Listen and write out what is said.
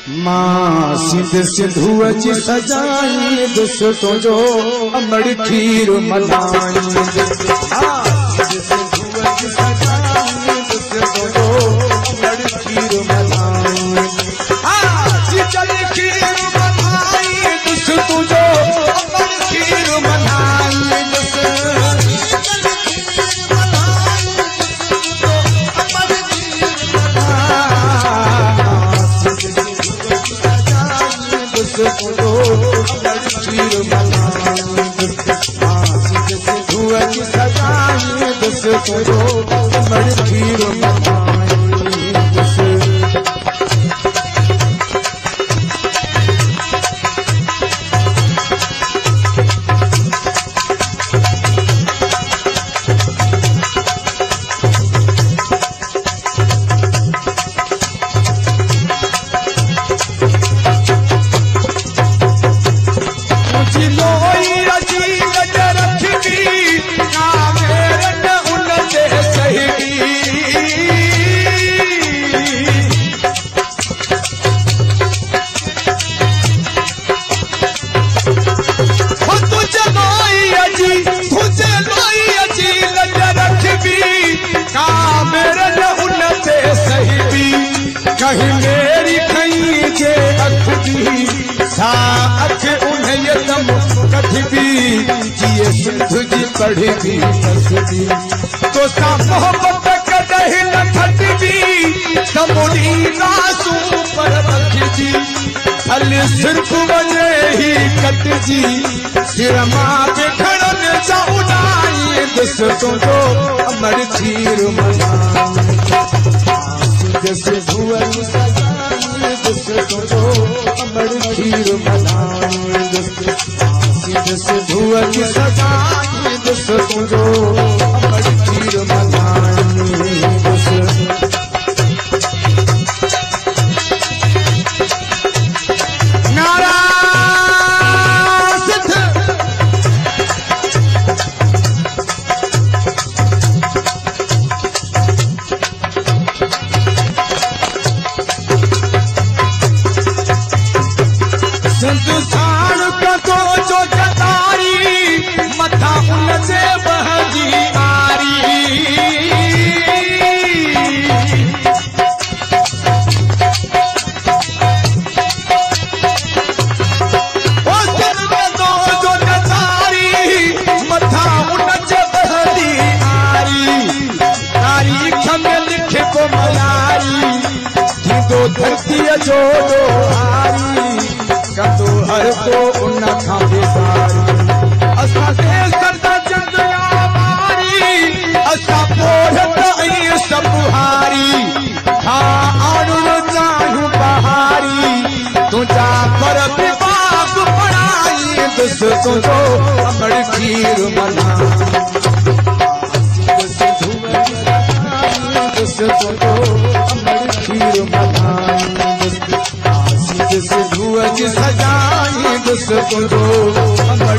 माँ सिंध सिंधु जी सजाई दुस तुझो अमड़ खीर मनाई सिंधु जी सजाई दुस तुझो अमड़ खीर मनाई चल खीर मनाई दुस तुझो अमड़ खीर मनाई कहीं मेरी खई जे अख दी सा अख उन्हें यतम कभी भी जिए सिंध जी पढ़ी भी तस्दी तो सा मोहब्बत कदही न खटदी समुड़ी रासू पर रख जी फल सिर्फ वजह ही कट जी सिर मां पे खड़न जाउनाई दस तुझो अमर खीर मनाई जैसे धुआं सजाई दुस तुझो अमड़ खीर मनाई जैसे धुआं सजाई दुस तुझो अमड़ खीर मनाई नारा सिद्ध संतुसान का तो जो जतारी मथा उन से बहजी आरी जो जतारी मथा उन से बहजी आरी तारीख में लिखे को मयारी दो धरती जो दो हारी कतो हर को उन खां बेसारी असा के सरदा चंदया मारी असा पोहत ऐं सब हारी हाँ आणुन चाहूं बहारी तुझा पर विभाग पढ़ाई दुस तुझो अमड़ खीर मनाई दुस तुझो अमड़ खीर मनाई सजाई दुस तुझो अमड़